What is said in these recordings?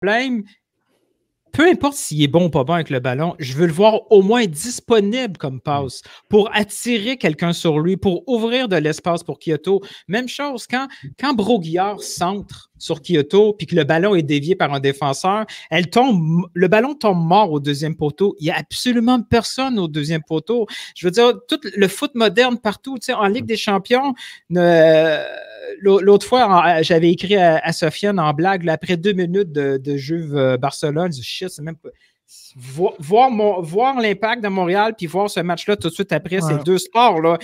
problème, peu importe s'il est bon ou pas bon avec le ballon, je veux le voir au moins disponible comme passe pour attirer quelqu'un sur lui, pour ouvrir de l'espace pour Kyoto. Même chose, quand Broguillard centre sur Kyoto puis que le ballon est dévié par un défenseur, le ballon tombe mort au deuxième poteau. Il n'y a absolument personne au deuxième poteau. Je veux dire, tout le foot moderne partout, tu sais, en Ligue des Champions, l'autre fois, j'avais écrit à Sofiane en blague, là, après 2 minutes de Juve Barcelone, je dis, shit, c'est même pas. Voir l'impact de Montréal puis voir ce match-là tout de suite après, ces deux sports-là.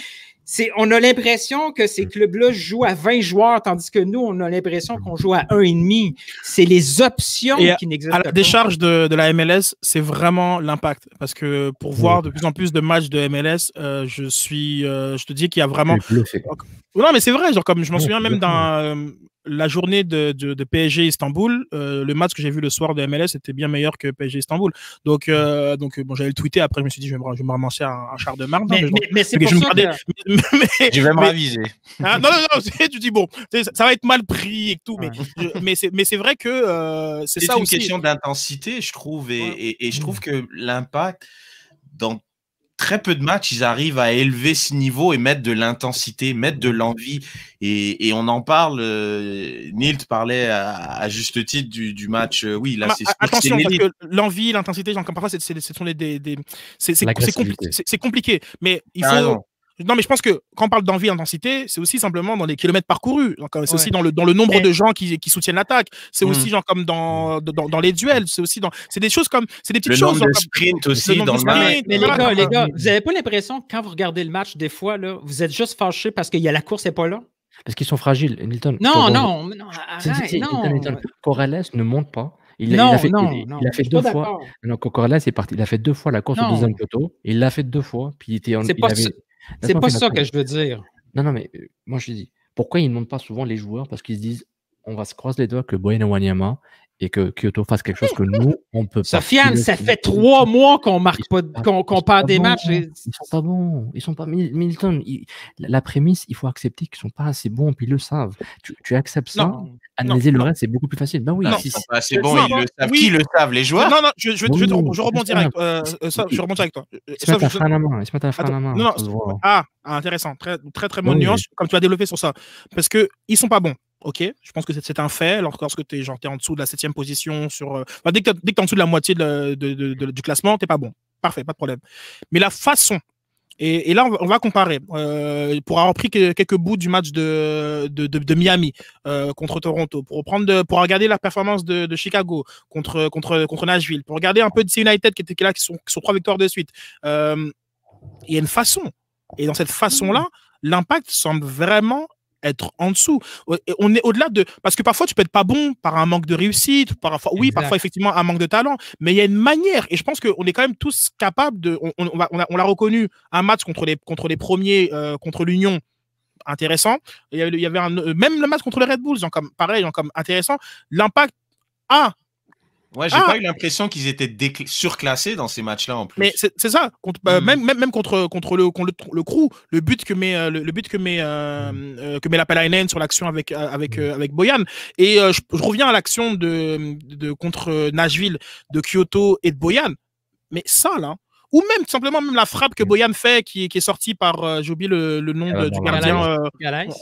On a l'impression que ces clubs-là jouent à 20 joueurs, tandis que nous, on a l'impression qu'on joue à 1,5. C'est les options qui n'existent pas. À la décharge de la MLS, c'est vraiment l'impact. Parce que pour voir de plus en plus de matchs de MLS, je te dis qu'il y a vraiment... Non, mais c'est vrai, genre comme je m'en souviens même dans la journée de PSG Istanbul, le match que j'ai vu le soir de MLS était bien meilleur que PSG Istanbul. Donc bon, j'allais le tweeter après, je me suis dit, je vais me ramasser un char de marde. Mais c'est pour ça que... Je vais me raviser. Non, tu dis, bon, ça va être mal pris et tout, mais c'est vrai que c'est ça aussi. C'est une question d'intensité, je trouve, et je trouve que l'impact, dans très peu de matchs, ils arrivent à élever ce niveau et mettre de l'intensité, mettre de l'envie. Et on en parle. Neil te parlait à juste titre du match. Oui, là, c'est attention, parce que l'envie, l'intensité, genre, comme parfois, c'est compliqué. Mais il faut. Non, mais je pense que quand on parle d'envie, d'intensité, c'est aussi simplement dans les kilomètres parcourus. C'est aussi dans le nombre de gens qui soutiennent l'attaque. C'est aussi genre comme dans les duels. C'est des choses comme. C'est des petites choses. Le nombre de sprint aussi dans le match. Mais les gars, vous n'avez pas l'impression que quand vous regardez le match, des fois, là, vous êtes juste fâchés parce que la course n'est pas là? Parce qu'ils sont fragiles, Milton. Non. Corrales ne monte pas. Il a fait 2 fois. Non, Corrales est parti. Il a fait 2 fois la course au deuxième poteau. Il l'a fait 2 fois. Puis c'est pas ça que je veux dire. Non, mais moi je dis, pourquoi ils ne montent pas souvent les joueurs? Parce qu'ils se disent, on va se croiser les doigts que Boyana Wanyama et que Kyoto fasse quelque chose que nous, on peut pas. Sofiane, ça fait 3 mois qu'on marque pas, qu'on perd des matchs. Ils sont pas bons. Ils sont pas Milton. La prémisse, il faut accepter qu'ils sont pas assez bons, puis ils le savent. Tu acceptes ça. Analyser le reste, c'est beaucoup plus facile. Ben oui. Ils sont pas assez bons, ils le savent. Qui le savent, les joueurs? Non, je rebondis avec toi. Ils se mettent un frein à main. Non. Ah, intéressant. Très, très, très bonne nuance, comme tu as développé sur ça. Parce qu'ils sont pas bons. Ok, je pense que c'est un fait. Lorsque tu es en dessous de la 7e position, dès que tu es en dessous de la moitié du classement, tu n'es pas bon. Parfait, pas de problème. Mais la façon, et là, on va comparer. Pour avoir pris quelques bouts du match de Miami contre Toronto, pour regarder la performance de Chicago contre Nashville, pour regarder un peu de DC United qui était là, qui sont 3 victoires de suite. Il y a une façon. Et dans cette façon-là, l'impact semble vraiment être en dessous. On est au-delà de... Parce que parfois, tu peux être pas bon par un manque de réussite, parfois effectivement, un manque de talent, mais il y a une manière, et je pense qu'on est quand même tous capables de... On l'a reconnu, un match contre les premiers, contre l'Union, intéressant. Il y avait même le match contre les Red Bulls, pareil, intéressant. L'impact a... Ouais, j'ai pas eu l'impression qu'ils étaient surclassés dans ces matchs-là en plus. Mais c'est ça, même contre le Crew, le but que met la Palainen sur l'action avec Boyan. Et je reviens à l'action de contre Nashville, de Kyoto et de Boyan. Mais ça là, ou même simplement la frappe que Boyan fait qui est sortie par, j'ai oublié le nom du gardien.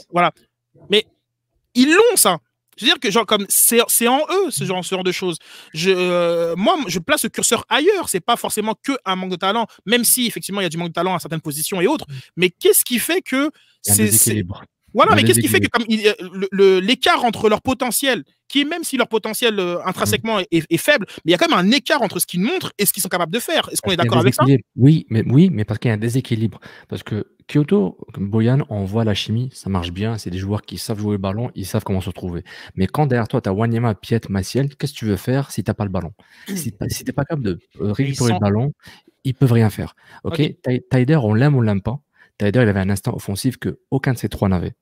Voilà. Mais ils l'ont ça. Je veux dire que genre comme c'est en eux ce genre de choses. Moi je place le curseur ailleurs. C'est pas forcément que un manque de talent, même si effectivement il y a du manque de talent à certaines positions et autres. Mais qu'est-ce qui fait que voilà, mais qu'est-ce qui fait que comme l'écart entre leur potentiel, qui est même si leur potentiel intrinsèquement est faible, mais il y a quand même un écart entre ce qu'ils montrent et ce qu'ils sont capables de faire. Est-ce qu'on est d'accord avec ça? Oui, mais parce qu'il y a un déséquilibre. Parce que Kyoto, Boyan, on voit la chimie, ça marche bien. C'est des joueurs qui savent jouer le ballon, ils savent comment se retrouver. Mais quand derrière toi, tu as Wanyama, Piet, Maciel, qu'est-ce que tu veux faire si tu n'as pas le ballon? Si tu n'es pas capable de récupérer le ballon, ils peuvent rien faire. Ok. Taider, on l'aime ou on l'aime pas. Taider, il avait un instant offensif qu'aucun de ces 3 n'avait.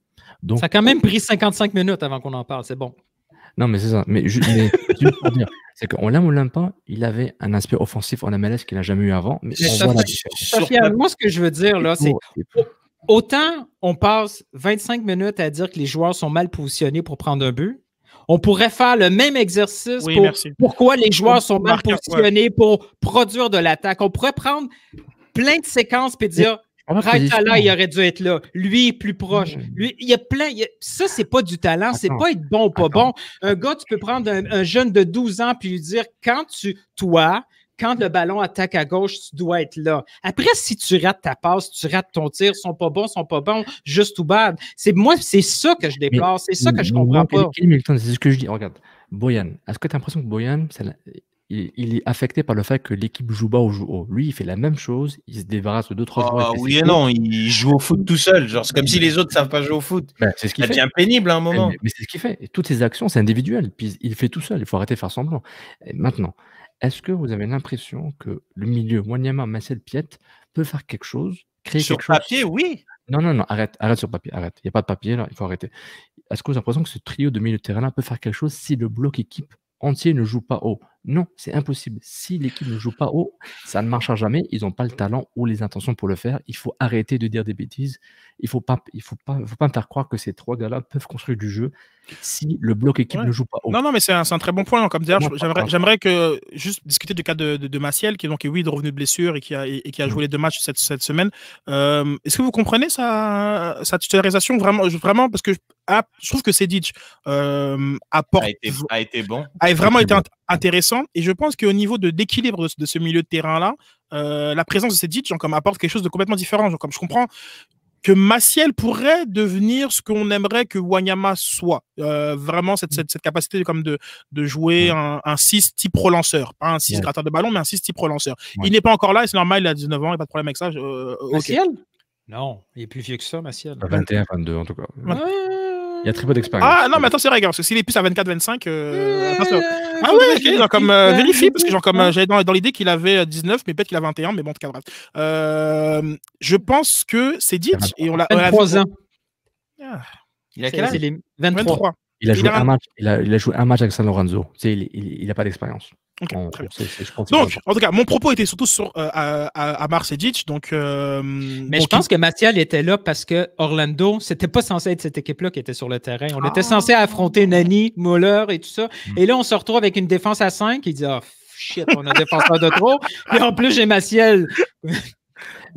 Donc, ça a quand même pris 55 minutes avant qu'on en parle, c'est bon. Non, mais c'est ça. Mais juste pour dire, c'est qu'on l'aime ou l'aime pas, il avait un aspect offensif en MLS qu'il n'a jamais eu avant. Mais moi, ce que je veux dire, là, c'est autant on passe 25 minutes à dire que les joueurs sont mal positionnés pour prendre un but, On pourrait faire le même exercice Oui, pour merci. pourquoi les joueurs sont mal Marquer, positionnés pour produire de l'attaque. On pourrait prendre plein de séquences et dire Raita là, il aurait dû être là. Lui est plus proche. Lui, il y a plein. Ça, c'est pas du talent. C'est pas être bon ou pas bon. Un gars, tu peux prendre un jeune de 12 ans puis lui dire quand le ballon attaque à gauche, tu dois être là. Après, si tu rates ta passe, tu rates ton tir, ils sont pas bons, juste ou bad. C'est ça que je déplore, c'est ça que je comprends pas. C'est ce que je dis. Regarde, Bojan, est-ce que tu as l'impression que Bojan, il est affecté par le fait que l'équipe joue bas ou joue haut? Lui, il fait la même chose, il se débarrasse de 2-3 joueurs. Oui et non, il joue au foot tout seul. Genre, c'est comme si les autres ne savent pas jouer au foot. C'est ce qu'il fait. Ça devient pénible à un moment. Mais c'est ce qu'il fait. Et toutes ses actions, c'est individuel. Puis il fait tout seul. Il faut arrêter de faire semblant. Et maintenant, est-ce que vous avez l'impression que le milieu Wanyama, Marcel, Piet peut faire quelque chose, créer quelque chose? Sur papier, oui. Non, arrête sur papier, arrête. Il n'y a pas de papier là, il faut arrêter. Est-ce que vous avez l'impression que ce trio de milieu de terrain là peut faire quelque chose si le bloc équipe entier ne joue pas haut? Non, c'est impossible. Si l'équipe ne joue pas haut, ça ne marchera jamais. Ils n'ont pas le talent ou les intentions pour le faire. Il faut arrêter de dire des bêtises. Il faut pas me faire croire que ces 3 gars-là peuvent construire du jeu si le bloc équipe ne joue pas haut. Non, mais c'est un très bon point. Comme d'ailleurs, j'aimerais que juste discuter du cas de Maciel, qui est donc est revenu de blessure et qui a joué les 2 matchs cette semaine. Est-ce que vous comprenez sa titularisation vraiment parce que je trouve que Sedic apporte a été bon, a vraiment été intéressant, et je pense qu'au niveau de l'équilibre de ce milieu de terrain là, la présence de Sedic apporte quelque chose de complètement différent. Comme je comprends que Maciel pourrait devenir ce qu'on aimerait que Wanyama soit. Vraiment, cette capacité comme de jouer un 6 type relanceur. Pas un 6 gratteur de ballon, mais un 6 type relanceur. Il n'est pas encore là, et c'est normal, il a 19 ans, il n'y a pas de problème avec ça. Maciel? Non, il est plus vieux que ça, Maciel. 21, 22 en tout cas. Il y a très peu d'expérience. Ah non, mais attends, c'est vrai, parce que s'il est plus à 24-25... Ah ouais, ok, genre, comme vérifie, parce que genre, comme j'avais dans l'idée qu'il avait 19, mais peut-être qu'il a 21, mais bon, en tout cas, bref. Je pense que c'est dit, et on l'a... 23 ans. Il a quel âge? 23. Il a joué un match avec San Lorenzo. Il n'a pas d'expérience. Okay, donc, en tout cas, mon propos était surtout sur Amar Sedic. Mais je pense que Maciel était là parce que Orlando, c'était pas censé être cette équipe-là qui était sur le terrain. On était censé affronter Nani, Muller et tout ça. Et là, on se retrouve avec une défense à 5 qui dit shit, on a un défenseur de trop. Et en plus, j'ai Maciel.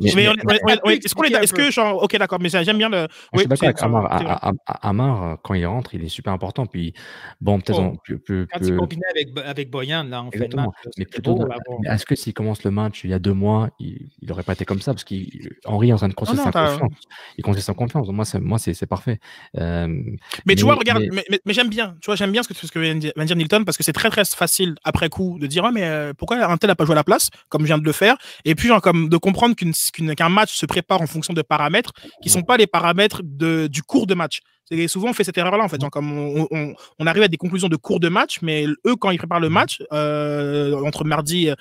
Est-ce que genre, ok, d'accord, mais j'aime bien le. Je suis d'accord avec Amar. Amar, quand il rentre, il est super important. Puis bon, peut-être quand il combinait avec Bojan, là, en fait. Mais plutôt, est-ce que s'il commence le match il y a 2 mois, il n'aurait pas été comme ça? Parce qu'Henri est en train de construire sa confiance. Il construit sa confiance. Moi, c'est parfait. Mais tu vois, regarde, mais j'aime bien. Tu vois, j'aime bien ce que vient de dire Nilton, parce que c'est très très facile après coup de dire mais pourquoi un tel n'a pas joué à la place, comme je viens de le faire, et puis genre comme de comprendre qu'un match se prépare en fonction de paramètres qui sont pas les paramètres du cours de match. Souvent on fait cette erreur là en fait, genre, comme on arrive à des conclusions de cours de match, mais eux quand ils préparent le match entre mercredi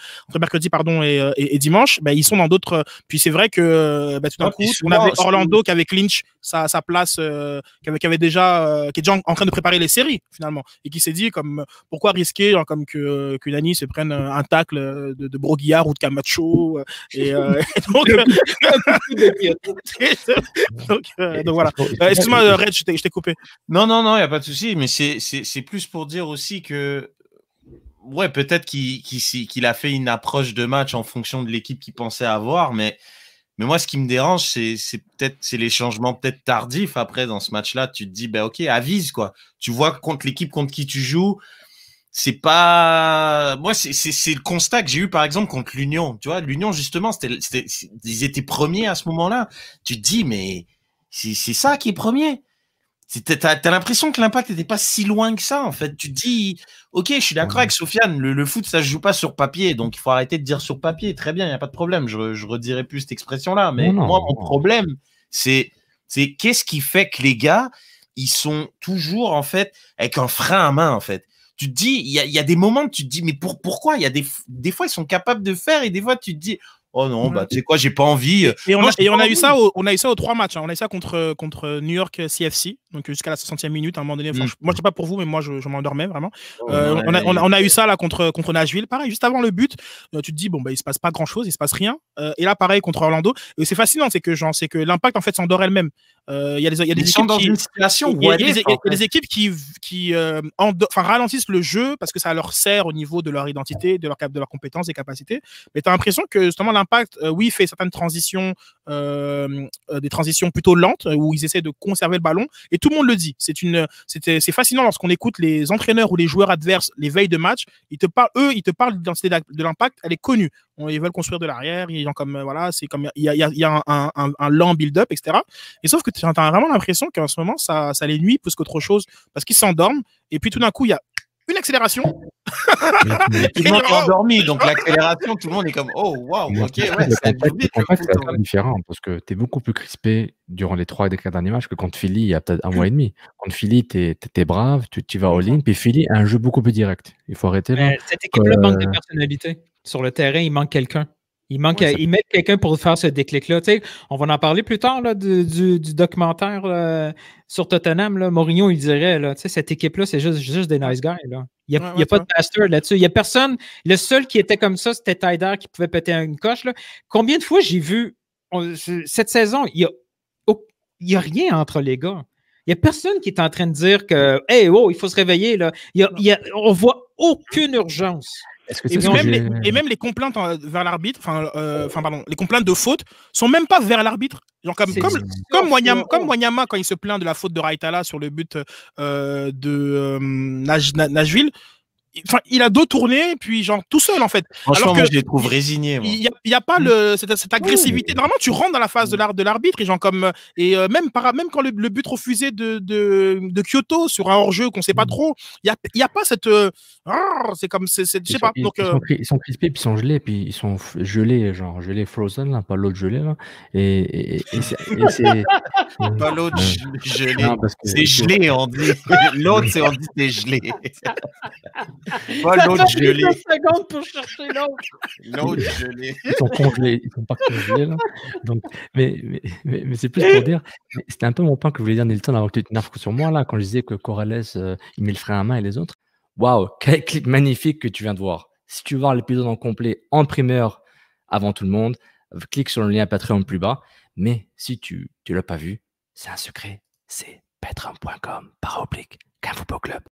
et dimanche, ils sont dans d'autres. Puis c'est vrai que tout d'un coup on avait Orlando qui avait clinch sa place, qui est déjà en train de préparer les séries finalement, et qui s'est dit comme pourquoi risquer genre, comme que Nani se prenne un tacle de Broguillard ou de Camacho donc voilà. Excuse-moi Red, je t'ai coupé. Non, il n'y a pas de souci, mais c'est plus pour dire aussi que ouais, peut-être qu'il a fait une approche de match en fonction de l'équipe qu'il pensait avoir, mais moi, ce qui me dérange, c'est les changements peut-être tardifs après dans ce match-là. Tu te dis, ok, avise, quoi. Tu vois contre l'équipe contre qui tu joues, c'est pas. Moi, c'est le constat que j'ai eu, par exemple, contre l'Union. Tu vois, l'Union, justement, ils étaient premiers à ce moment-là. Tu te dis, mais c'est ça qui est premier. T'as l'impression que l'impact n'était pas si loin que ça, en fait. Tu te dis, ok, je suis d'accord avec Sofiane, le foot, ça se joue pas sur papier, donc il faut arrêter de dire sur papier. Très bien, il n'y a pas de problème, je redirai plus cette expression-là. Mais moi, mon problème, c'est qu'est-ce qui fait que les gars, ils sont toujours, en fait, avec un frein à main, en fait. Tu te dis, il y a des moments où tu te dis, mais pourquoi? Il y a des fois, ils sont capables de faire, et des fois, tu te dis, oh non, tu sais quoi, j'ai pas envie. Et on a eu ça aux 3 matchs. On a eu ça contre New York CFC, donc jusqu'à la 60e minute. À un moment donné, moi, je sais pas pour vous, mais moi, je m'endormais vraiment. On a eu ça là contre Nashville. Pareil, juste avant le but, tu te dis, il se passe pas grand chose, il se passe rien. Et là, pareil, contre Orlando. Et c'est fascinant, c'est que l'Impact, en fait, s'endort elle-même. Il y a des Ils sont équipes dans qui une situation il y a what des, if, il y a des équipes qui ralentissent le jeu parce que ça leur sert au niveau de leur identité, de leurs compétences et capacités. Mais tu as l'impression que justement l'Impact, oui, fait certaines transitions, des transitions plutôt lentes où ils essaient de conserver le ballon et tout le monde le dit. C'est fascinant lorsqu'on écoute les entraîneurs ou les joueurs adverses les veilles de match. Ils te parlent de l'identité de l'Impact, elle est connue. Ils veulent construire de l'arrière, il y a un lent build-up, etc. Et sauf que tu as vraiment l'impression qu'en ce moment, ça les nuit plus qu'autre chose parce qu'ils s'endorment et puis tout d'un coup, il y a une accélération. Tout le monde est endormi, donc l'accélération, tout le monde est comme oh waouh, ok, ouais, le contact, c'est très différent parce que tu es beaucoup plus crispé durant les 3 derniers matchs que contre Philly il y a peut-être un mois et demi. Contre Philly, tu es brave, tu vas all-in, puis Philly a un jeu beaucoup plus direct. Il faut arrêter là. Cette équipe-là manque de personnalité. Sur le terrain, il manque quelqu'un. Ils mettent quelqu'un pour faire ce déclic-là. On va en parler plus tard là, du documentaire là, sur Tottenham. Là. Mourinho, il dirait là, cette équipe-là, c'est juste des nice guys. Là. Il n'y a pas de bastard là-dessus. Il n'y a personne. Le seul qui était comme ça, c'était Tyder qui pouvait péter une coche. Là. Combien de fois j'ai vu cette saison, il n'y a rien entre les gars. Il n'y a personne qui est en train de dire que hey, oh, il faut se réveiller. Là. On ne voit aucune urgence. Et même les complaintes vers l'arbitre, les complaintes de faute sont même pas vers l'arbitre. Comme Wanyama quand il se plaint de la faute de Raitala sur le but de Nashville. Il a dos tourné, puis genre tout seul en fait. Franchement, moi, je les trouve résignés. Il n'y a pas cette agressivité. Normalement, tu rentres dans la phase de l'arbitre et genre même quand le but refusé de Kyoto sur un hors-jeu qu'on sait pas trop, il y a pas cette c'est comme je sais pas. Donc ils sont crispés puis ils sont gelés puis ils sont gelés genre gelés frozen là, pas l'autre gelé là et c'est pas l'autre gelé. C'est gelé on dit. L'autre on dit c'est gelé. Pas l'autre gelé. 2 secondes pour chercher l'autre. L'autre gelé. Ils sont congelés, ils sont pas congelés là. Donc, mais c'est plus pour dire, c'était un peu mon point que je voulais dire Nilton avant que tu te nerves sur moi là quand je disais que Corrales il met le frein à main et les autres. Waouh, quel clip magnifique que tu viens de voir. Si tu veux voir l'épisode en complet en primeur avant tout le monde, clique sur le lien Patreon plus bas. Mais si tu l'as pas vu, c'est un secret, c'est patreon.com/Kung Fu Club.